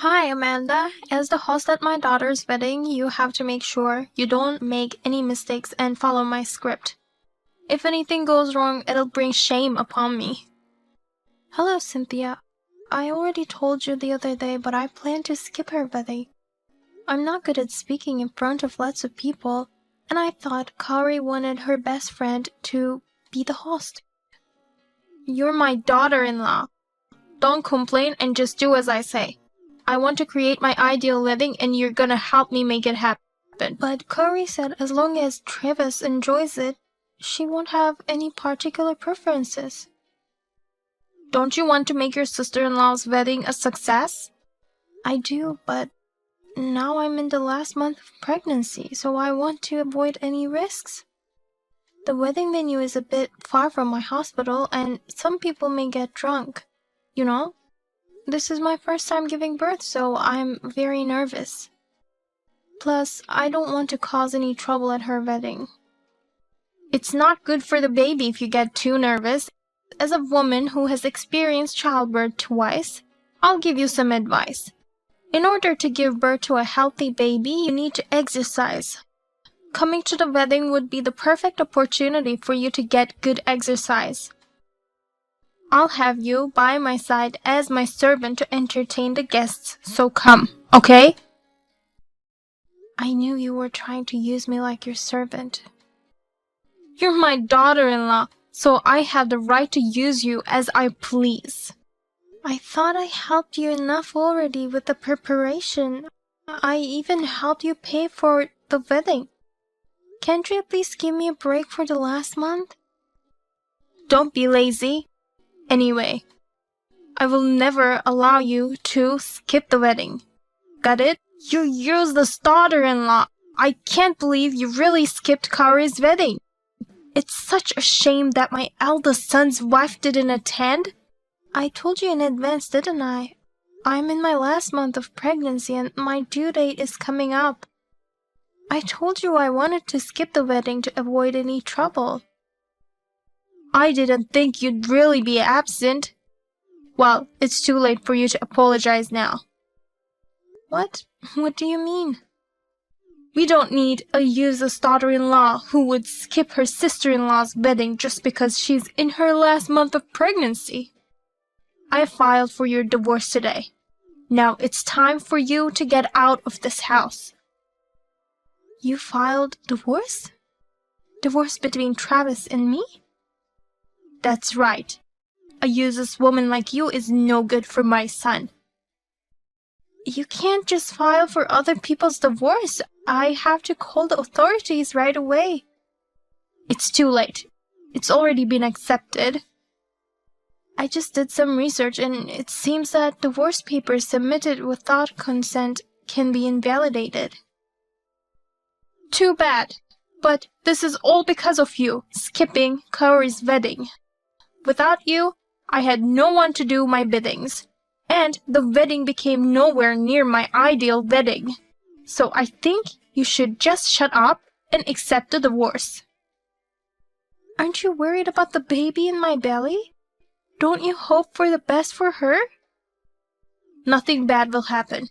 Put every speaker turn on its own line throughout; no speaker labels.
Hi, Amanda. As the host at my daughter's wedding, you have to make sure you don't make any mistakes and follow my script. If anything goes wrong, it'll bring shame upon me. Hello, Cynthia. I already told you the other day, but I plan to skip her wedding. I'm not good at speaking in front of lots of people, and I thought Kari wanted her best friend to be the host. You're my daughter-in-law. Don't complain and just do as I say. I want to create my ideal wedding and you're gonna help me make it happen. But Kari said as long as Travis enjoys it, she won't have any particular preferences. Don't you want to make your sister-in-law's wedding a success? I do, but now I'm in the last month of pregnancy, so I want to avoid any risks. The wedding venue is a bit far from my hospital and some people may get drunk. You know? This is my first time giving birth, so I'm very nervous. Plus, I don't want to cause any trouble at her wedding. It's not good for the baby if you get too nervous. As a woman who has experienced childbirth twice, I'll give you some advice. In order to give birth to a healthy baby, you need to exercise. Coming to the wedding would be the perfect opportunity for you to get good exercise. I'll have you by my side as my servant to entertain the guests, so come, okay? I knew you were trying to use me like your servant. You're my daughter-in-law, so I have the right to use you as I please. I thought I helped you enough already with the preparation. I even helped you pay for the wedding. Can't you at least give me a break for the last month? Don't be lazy. Anyway, I will never allow you to skip the wedding. Got it? You used the daughter-in-law. I can't believe you really skipped Kari's wedding. It's such a shame that my eldest son's wife didn't attend. I told you in advance, didn't I? I'm in my last month of pregnancy and my due date is coming up. I told you I wanted to skip the wedding to avoid any trouble. I didn't think you'd really be absent. Well, it's too late for you to apologize now. What? What do you mean? We don't need a useless daughter-in-law who would skip her sister-in-law's wedding just because she's in her last month of pregnancy. I filed for your divorce today. Now it's time for you to get out of this house. You filed divorce? Divorce between Travis and me? That's right. A useless woman like you is no good for my son. You can't just file for other people's divorce. I have to call the authorities right away. It's too late. It's already been accepted. I just did some research and it seems that divorce papers submitted without consent can be invalidated. Too bad. But this is all because of you, skipping Kari's wedding. Without you, I had no one to do my biddings, and the wedding became nowhere near my ideal wedding. So I think you should just shut up and accept the divorce. Aren't you worried about the baby in my belly? Don't you hope for the best for her? Nothing bad will happen.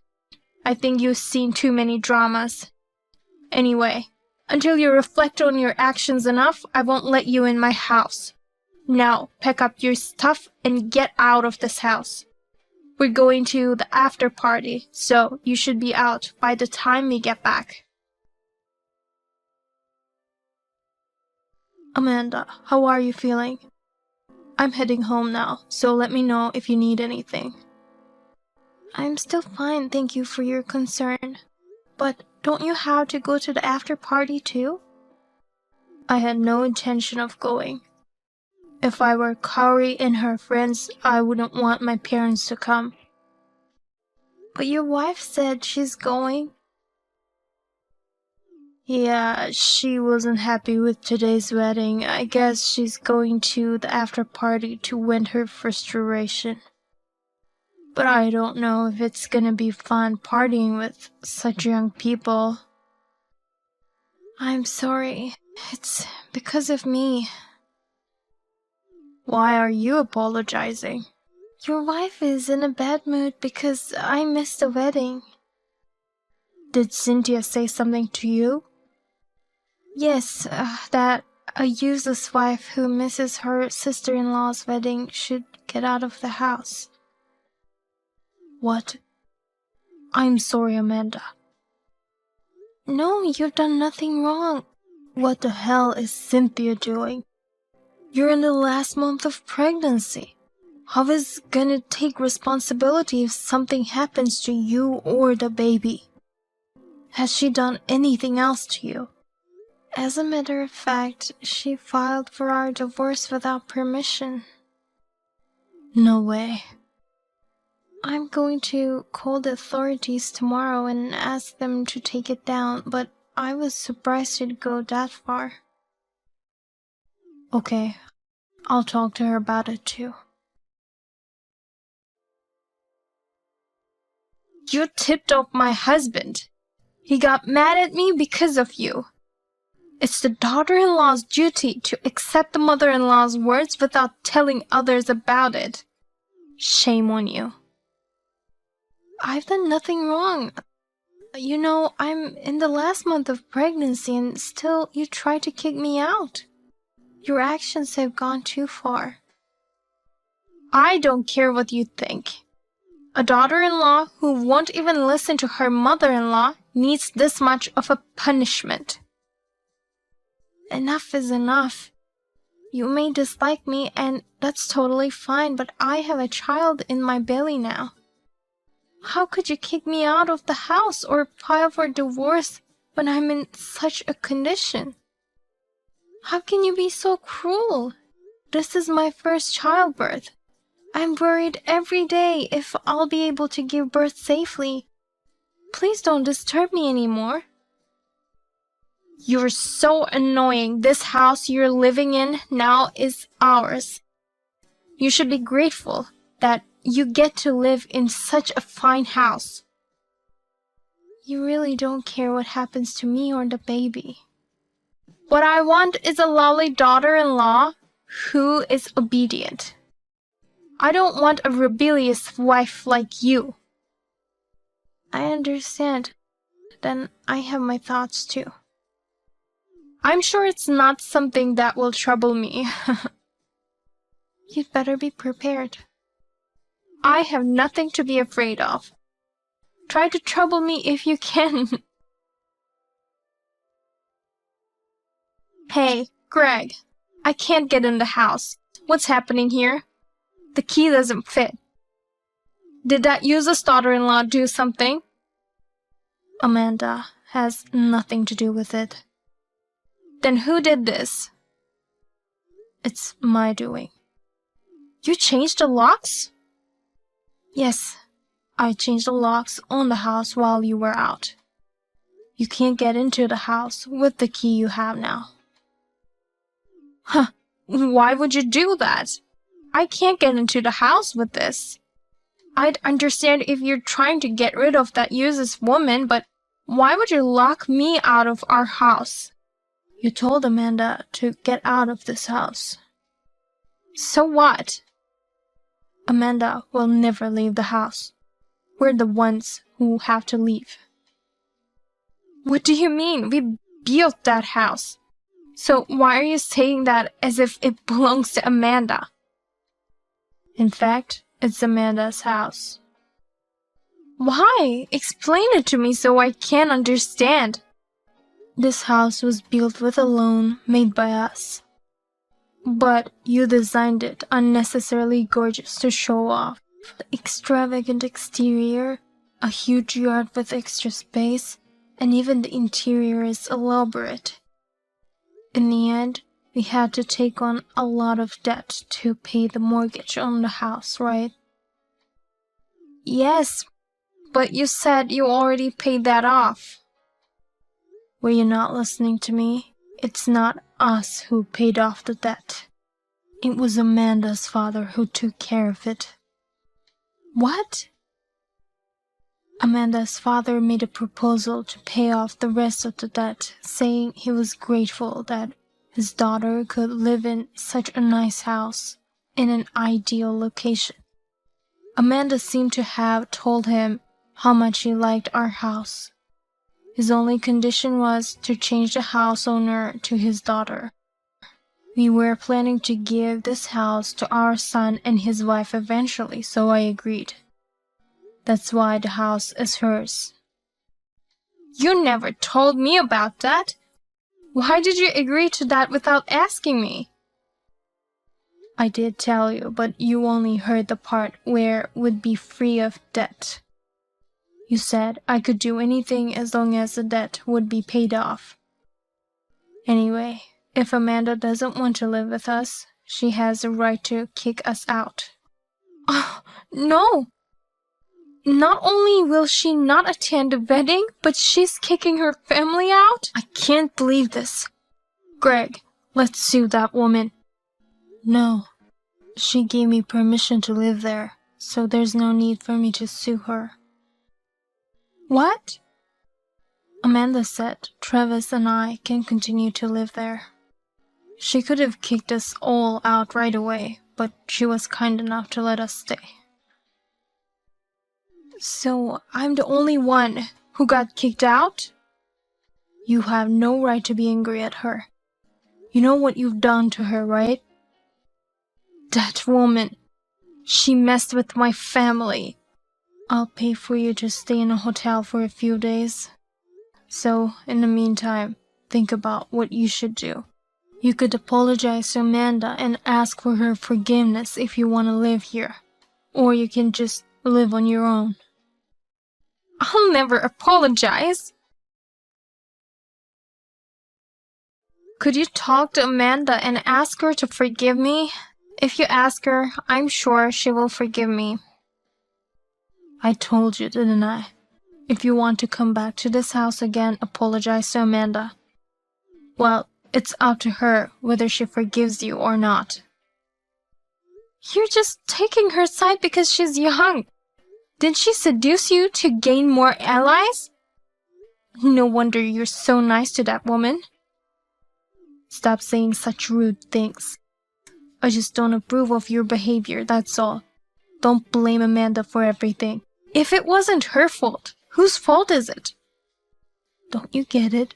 I think you've seen too many dramas. Anyway, until you reflect on your actions enough, I won't let you in my house. Now, pack up your stuff and get out of this house. We're going to the after party, so you should be out by the time we get back. Amanda, how are you feeling? I'm heading home now, so let me know if you need anything. I'm still fine, thank you for your concern. But don't you have to go to the after party too? I had no intention of going. If I were Kari and her friends, I wouldn't want my parents to come. But your wife said she's going. Yeah, she wasn't happy with today's wedding. I guess she's going to the after party to vent her frustration. But I don't know if it's gonna be fun partying with such young people. I'm sorry. It's because of me. Why are you apologizing? Your wife is in a bad mood because I missed the wedding.
Did Cynthia say something to you?
Yes, that a useless wife who misses her sister-in-law's wedding should get out of the house.
What? I'm sorry, Amanda.
No, you've done nothing wrong.
What the hell is Cynthia doing? You're in the last month of pregnancy. How is gonna take responsibility if something happens to you or the baby? Has she done anything else to you?
As a matter of fact, she filed for our divorce without permission.
No way.
I'm going to call the authorities tomorrow and ask them to take it down, but I was surprised she'd go that far.
Okay, I'll talk to her about it too.
You tipped off my husband. He got mad at me because of you. It's the daughter-in-law's duty to accept the mother-in-law's words without telling others about it. Shame on you. I've done nothing wrong. You know, I'm in the last month of pregnancy and still you try to kick me out. Your actions have gone too far. I don't care what you think. A daughter-in-law who won't even listen to her mother-in-law needs this much of a punishment. Enough is enough. You may dislike me and that's totally fine, but I have a child in my belly now. How could you kick me out of the house or file for divorce when I'm in such a condition? How can you be so cruel? This is my first childbirth. I'm worried every day if I'll be able to give birth safely. Please don't disturb me anymore. You're so annoying. This house you're living in now is ours. You should be grateful that you get to live in such a fine house. You really don't care what happens to me or the baby. What I want is a lovely daughter-in-law who is obedient. I don't want a rebellious wife like you. I understand. Then I have my thoughts too. I'm sure it's not something that will trouble me. You'd better be prepared. I have nothing to be afraid of. Try to trouble me if you can. Hey, Greg. I can't get in the house. What's happening here? The key doesn't fit. Did that useless daughter-in-law do something?
Amanda has nothing to do with it.
Then who did this?
It's my doing.
You changed the locks?
Yes, I changed the locks on the house while you were out. You can't get into the house with the key you have now.
Huh, why would you do that? I can't get into the house with this. I'd understand if you're trying to get rid of that useless woman, but why would you lock me out of our house?
You told Amanda to get out of this house.
So what?
Amanda will never leave the house. We're the ones who have to leave.
What do you mean? We built that house. So why are you saying that as if it belongs to Amanda?
In fact, it's Amanda's house.
Why? Explain it to me so I can understand.
This house was built with a loan made by us. But you designed it unnecessarily gorgeous to show off. The extravagant exterior, a huge yard with extra space, and even the interior is elaborate. In the end, we had to take on a lot of debt to pay the mortgage on the house, right?
Yes, but you said you already paid that off.
Were you not listening to me? It's not us who paid off the debt. It was Amanda's father who took care of it.
What?
Amanda's father made a proposal to pay off the rest of the debt, saying he was grateful that his daughter could live in such a nice house in an ideal location. Amanda seemed to have told him how much she liked our house. His only condition was to change the house owner to his daughter. We were planning to give this house to our son and his wife eventually, so I agreed. That's why the house is hers.
You never told me about that. Why did you agree to that without asking me?
I did tell you, but you only heard the part where it would be free of debt. You said I could do anything as long as the debt would be paid off. Anyway, if Amanda doesn't want to live with us, she has the right to kick us out.
Oh, no! Not only will she not attend the wedding, but she's kicking her family out? I can't believe this. Greg, let's sue that woman.
No. She gave me permission to live there, so there's no need for me to sue her.
What?
Amanda said Travis and I can continue to live there. She could have kicked us all out right away, but she was kind enough to let us stay.
So I'm the only one who got kicked out?
You have no right to be angry at her. You know what you've done to her, right?
That woman, she messed with my family.
I'll pay for you to stay in a hotel for a few days. So, in the meantime, think about what you should do. You could apologize to Amanda and ask for her forgiveness if you want to live here. Or you can just live on your own.
I'll never apologize. Could you talk to Amanda and ask her to forgive me? If you ask her, I'm sure she will forgive me.
I told you, didn't I? If you want to come back to this house again, apologize to Amanda. Well, it's up to her whether she forgives you or not.
You're just taking her side because she's young. Did she seduce you to gain more allies? No wonder you're so nice to that woman.
Stop saying such rude things. I just don't approve of your behavior, that's all. Don't blame Amanda for everything.
If it wasn't her fault, whose fault is it?
Don't you get it?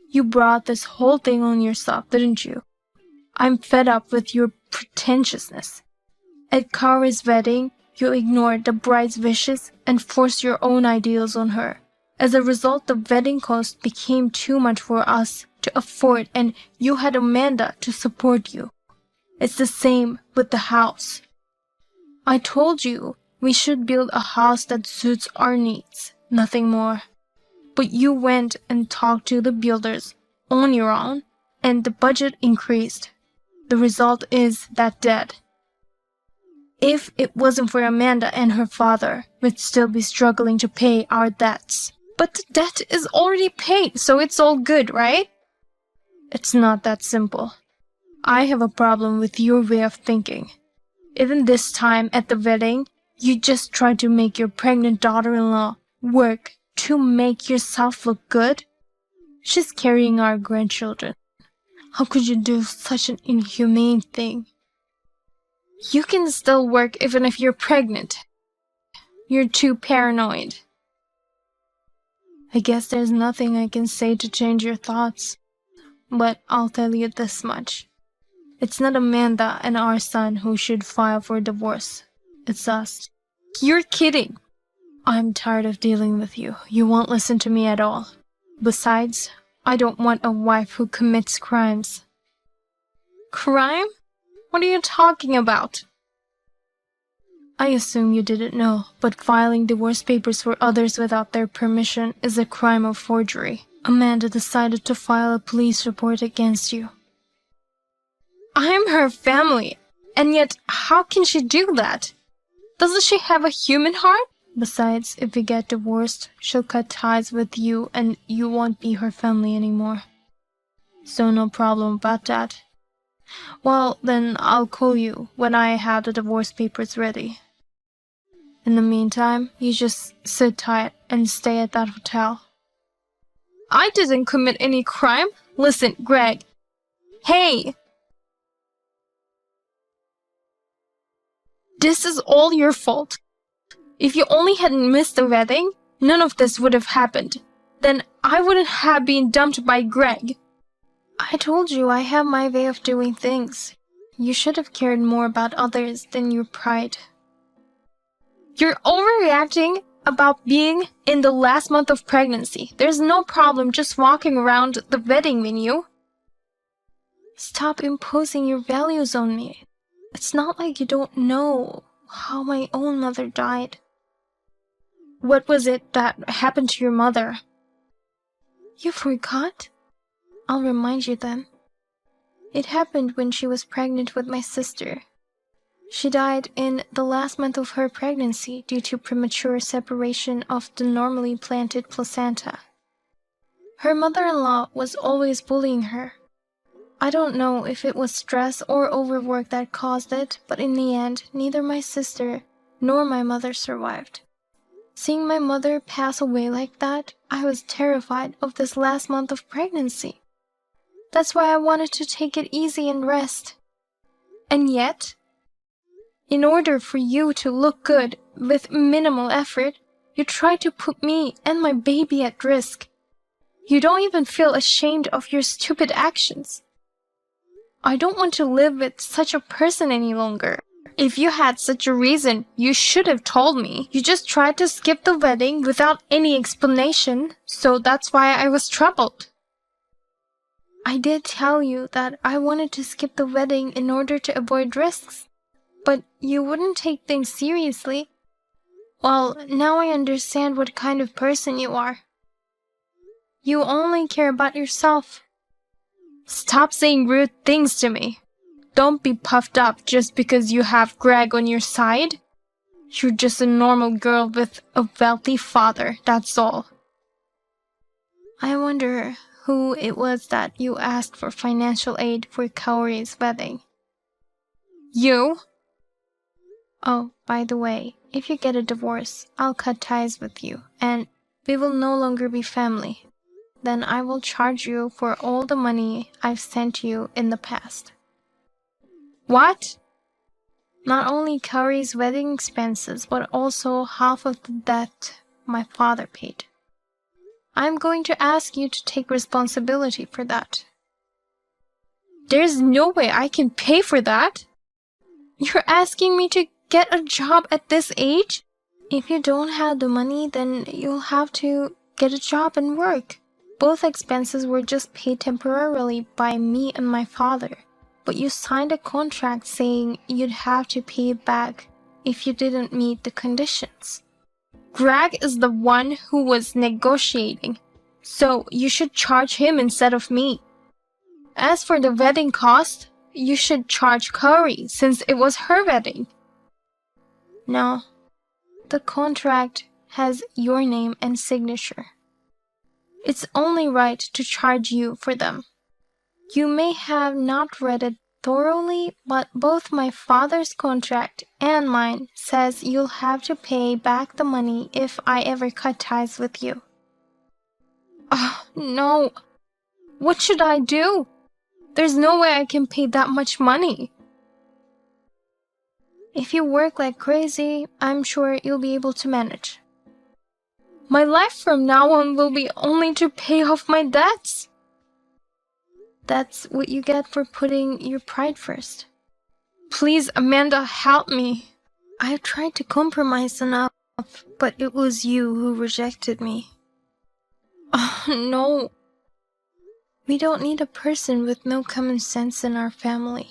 You brought this whole thing on yourself, didn't you? I'm fed up with your pretentiousness. At Kari's wedding, you ignored the bride's wishes and forced your own ideals on her. As a result, the wedding cost became too much for us to afford, and you had Amanda to support you. It's the same with the house. I told you we should build a house that suits our needs, nothing more. But you went and talked to the builders on your own, and the budget increased. The result is that debt. If it wasn't for Amanda and her father, we'd still be struggling to pay our debts.
But the debt is already paid, so it's all good, right?
It's not that simple. I have a problem with your way of thinking. Even this time at the wedding, you just tried to make your pregnant daughter-in-law work to make yourself look good. She's carrying our grandchildren. How could you do such an inhumane thing?
You can still work even if you're pregnant. You're too paranoid.
I guess there's nothing I can say to change your thoughts. But I'll tell you this much. It's not Amanda and our son who should file for divorce. It's us.
You're kidding.
I'm tired of dealing with you. You won't listen to me at all. Besides, I don't want a wife who commits crimes.
Crime? What are you talking about?
I assume you didn't know, but filing divorce papers for others without their permission is a crime of forgery. Amanda decided to file a police report against you.
I'm her family, and yet how can she do that? Doesn't she have a human heart?
Besides, if we get divorced, she'll cut ties with you and you won't be her family anymore. So no problem about that. Well, then I'll call you when I have the divorce papers ready. In the meantime, you just sit tight and stay at that hotel.
I didn't commit any crime. Listen, Greg. Hey! This is all your fault. If you only hadn't missed the wedding, none of this would have happened. Then I wouldn't have been dumped by Greg.
I told you I have my way of doing things. You should have cared more about others than your pride.
You're overreacting about being in the last month of pregnancy. There's no problem just walking around the wedding venue.
Stop imposing your values on me. It's not like you don't know how my own mother died.
What was it that happened to your mother?
You forgot? I'll remind you then. It happened when she was pregnant with my sister. She died in the last month of her pregnancy due to premature separation of the normally planted placenta. Her mother-in-law was always bullying her. I don't know if it was stress or overwork that caused it, but in the end, neither my sister nor my mother survived. Seeing my mother pass away like that, I was terrified of this last month of pregnancy. That's why I wanted to take it easy and rest. And yet, in order for you to look good with minimal effort, you try to put me and my baby at risk. You don't even feel ashamed of your stupid actions. I don't want to live with such a person any longer. If you had such a reason, you should have told me. You just tried to skip the wedding without any explanation, so that's why I was troubled. I did tell you that I wanted to skip the wedding in order to avoid risks, but you wouldn't take things seriously. Well, now I understand what kind of person you are. You only care about yourself.
Stop saying rude things to me. Don't be puffed up just because you have Greg on your side. You're just a normal girl with a wealthy father, that's all.
I wonder who it was that you asked for financial aid for Kaori's wedding.
You?
Oh, by the way, if you get a divorce, I'll cut ties with you, and we will no longer be family. Then I will charge you for all the money I've sent you in the past.
What?
Not only Kaori's wedding expenses, but also half of the debt my father paid. I'm going to ask you to take responsibility for that.
There's no way I can pay for that. You're asking me to get a job at this age?
If you don't have the money, then you'll have to get a job and work. Both expenses were just paid temporarily by me and my father. But you signed a contract saying you'd have to pay it back if you didn't meet the conditions.
Greg is the one who was negotiating, so you should charge him instead of me. As for the wedding cost, you should charge Kaori since it was her wedding.
No, the contract has your name and signature. It's only right to charge you for them. You may have not read it thoroughly, but both my father's contract and mine says you'll have to pay back the money if I ever cut ties with you.
Oh, no. What should I do? There's no way I can pay that much money.
If you work like crazy, I'm sure you'll be able to manage.
My life from now on will be only to pay off my debts.
That's what you get for putting your pride first.
Please, Amanda, help me.
I've tried to compromise enough, but it was you who rejected me.
Oh, no.
We don't need a person with no common sense in our family.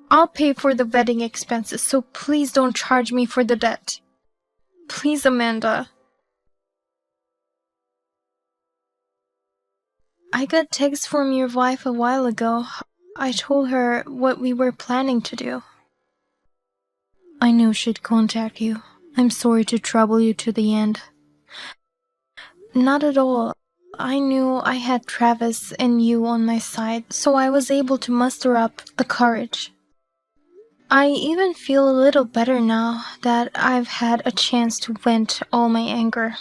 I'll pay for the wedding expenses, so please don't charge me for the debt. Please, Amanda.
I got text from your wife a while ago. I told her what we were planning to do. I knew she'd contact you. I'm sorry to trouble you to the end. Not at all. I knew I had Travis and you on my side, so I was able to muster up the courage. I even feel a little better now that I've had a chance to vent all my anger.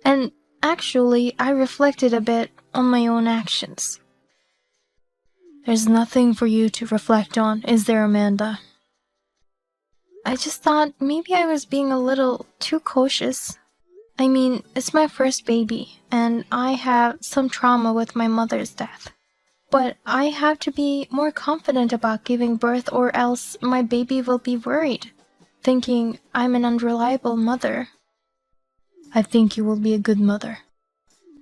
And actually, I reflected a bit on my own actions. There's nothing for you to reflect on, is there, Amanda? I just thought maybe I was being a little too cautious. I mean, it's my first baby, and I have some trauma with my mother's death. But I have to be more confident about giving birth, or else my baby will be worried, thinking I'm an unreliable mother. I think you will be a good mother.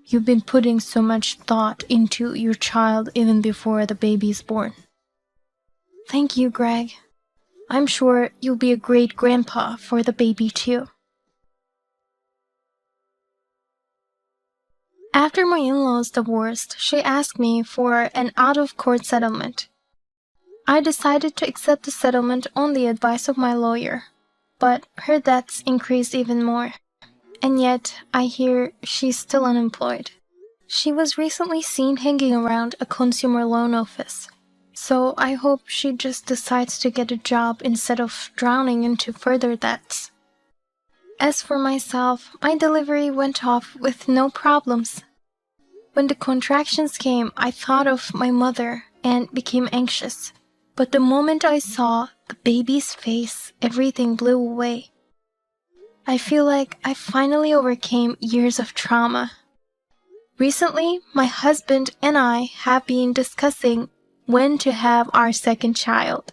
You've been putting so much thought into your child even before the baby is born. Thank you, Greg. I'm sure you'll be a great grandpa for the baby too. After my in-laws divorced, she asked me for an out-of-court settlement. I decided to accept the settlement on the advice of my lawyer, but her debts increased even more. And yet, I hear she's still unemployed. She was recently seen hanging around a consumer loan office, so I hope she just decides to get a job instead of drowning into further debts. As for myself, my delivery went off with no problems. When the contractions came, I thought of my mother and became anxious. But the moment I saw the baby's face, everything blew away. I feel like I finally overcame years of trauma. Recently, my husband and I have been discussing when to have our second child.